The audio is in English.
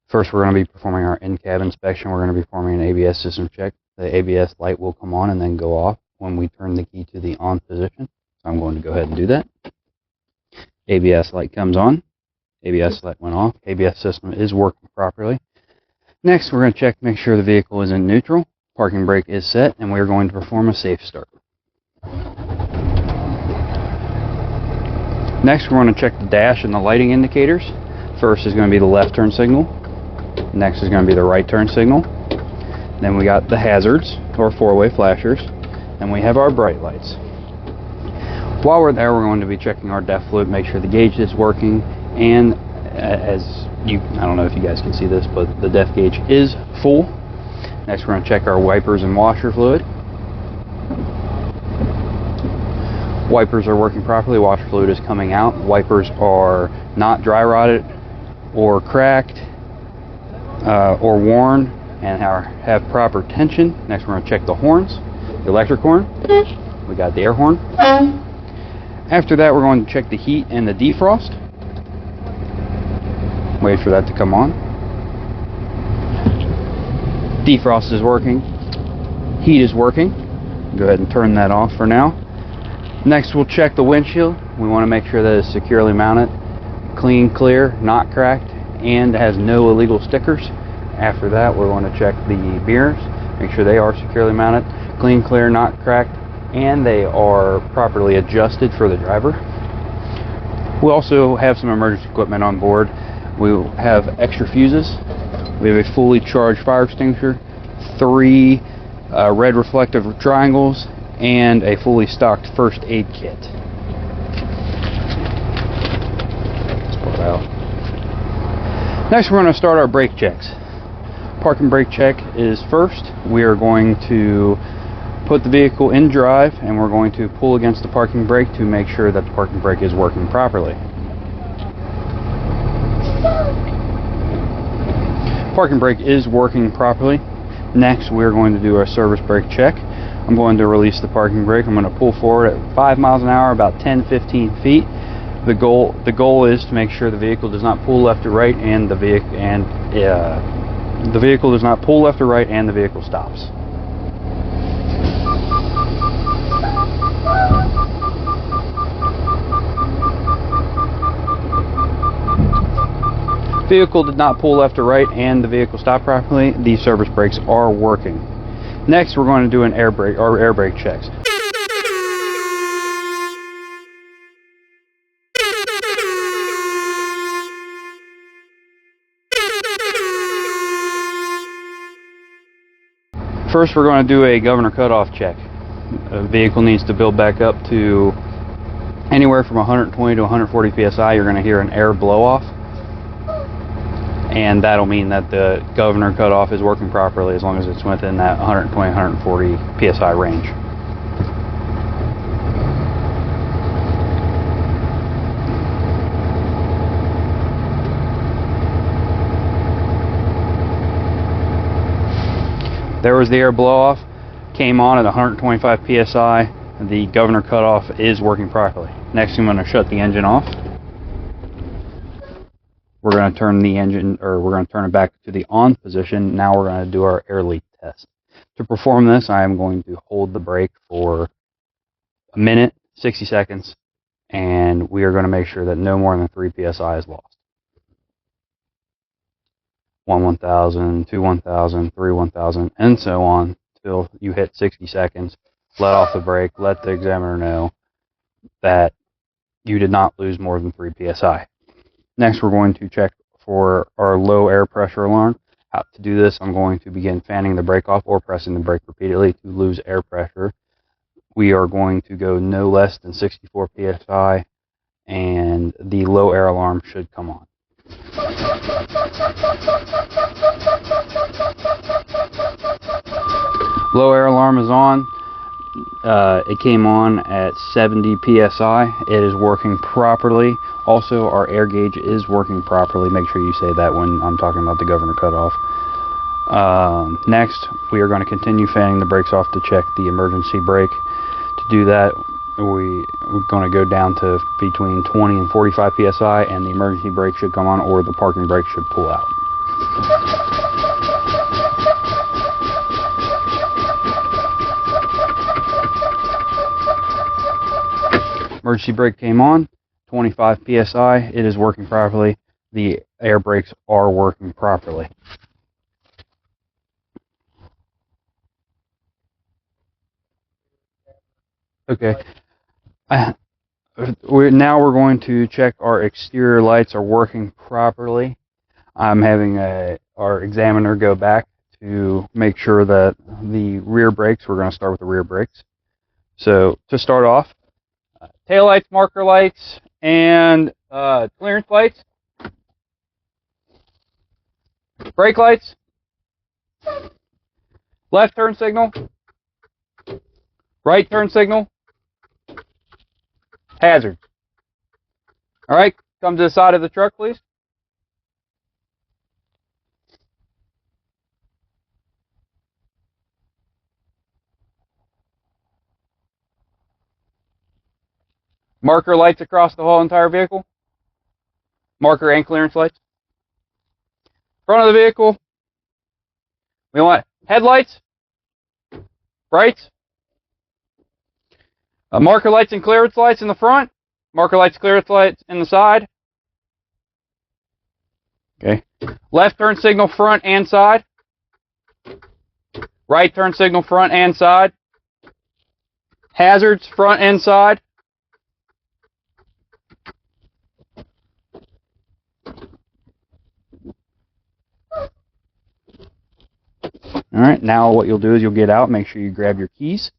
First, we're going to be performing our in-cab inspection. We're going to be performing an ABS system check. The ABS light will come on and then go off when we turn the key to the on position. So I'm going to go ahead and do that. ABS light comes on. ABS light went off. ABS system is working properly. Next, we're going to check to make sure the vehicle is in neutral. Parking brake is set, and we are going to perform a safe start. Next, we're going to check the dash and the lighting indicators. First is going to be the left turn signal. Next is going to be the right turn signal. Then we got the hazards, or four-way flashers. Then we have our bright lights. While we're there, we're going to be checking our DEF fluid, make sure the gauge is working, and I don't know if you guys can see this, but the DEF gauge is full. Next, we're going to check our wipers and washer fluid. Wipers are working properly, washer fluid is coming out. Wipers are not dry rotted or cracked or worn and have proper tension. Next, we're going to check the horns, the electric horn. We got the air horn. After that, we're going to check the heat and the defrost. Wait for that to come on. Defrost is working. Heat is working. Go ahead and turn that off for now. Next, we'll check the windshield. We want to make sure that it's securely mounted, clean, clear, not cracked, and has no illegal stickers. After that, we're going to check the mirrors, make sure they are securely mounted, clean, clear, not cracked, and they are properly adjusted for the driver. We also have some emergency equipment on board. We have extra fuses. We have a fully charged fire extinguisher, 3 red reflective triangles, and a fully stocked first aid kit. Let's pull it out. Next, we're going to start our brake checks. Parking brake check is first. We are going to put the vehicle in drive, and we're going to pull against the parking brake to make sure that the parking brake is working properly. Parking brake is working properly. Next, we're going to do our service brake check. I'm going to release the parking brake. I'm going to pull forward at 5 miles an hour, about 10-15 feet. The goal is to make sure the vehicle does not pull left or right, and the vehicle does not pull left or right, and the vehicle stops. Vehicle did not pull left or right, and the vehicle stopped properly. These service brakes are working. Next, we're going to do an air brake checks. First, we're going to do a governor cutoff check. The vehicle needs to build back up to anywhere from 120 to 140 psi. You're going to hear an air blow off, and that'll mean that the governor cutoff is working properly as long as it's within that 120-140 psi range. There was the air blow off, came on at 125 psi. The governor cutoff is working properly. Next, I'm going to shut the engine off. We're going to turn the engine, or we're going to turn it back to the on position. Now we're going to do our air leak test. To perform this, I am going to hold the brake for a minute, 60 seconds, and we are going to make sure that no more than 3 psi is lost. 1 1000, 2 1000, 3 1000, and so on until you hit 60 seconds. Let off the brake, let the examiner know that you did not lose more than 3 psi. Next, we're going to check for our low air pressure alarm. How to do this, I'm going to begin fanning the brake off or pressing the brake repeatedly to lose air pressure. We are going to go no less than 64 psi, and the low air alarm should come on. Low air alarm is on. It came on at 70 psi. It is working properly. Also, our air gauge is working properly. Make sure you say that when I'm talking about the governor cutoff. Next, we are going to continue fanning the brakes off to check the emergency brake. To do that, we're going to go down to between 20 and 45 psi, and the emergency brake should come on, or the parking brake should pull out. Emergency brake came on, 25 psi. It is working properly. The air brakes are working properly. Okay. Now we're going to check our exterior lights are working properly. I'm having our examiner go back to make sure that the rear brakes, we're going to start with the rear brakes. So to start off, tail lights, marker lights, and clearance lights. Brake lights. Left turn signal. Right turn signal. Hazards. All right, come to the side of the truck, please. Marker lights across the whole entire vehicle. Marker and clearance lights. Front of the vehicle. We want headlights, brights, marker lights and clearance lights in the front. Marker lights, clearance lights in the side. Okay. Left turn signal front and side. Right turn signal front and side. Hazards front and side. All right, now what you'll do is you'll get out, make sure you grab your keys.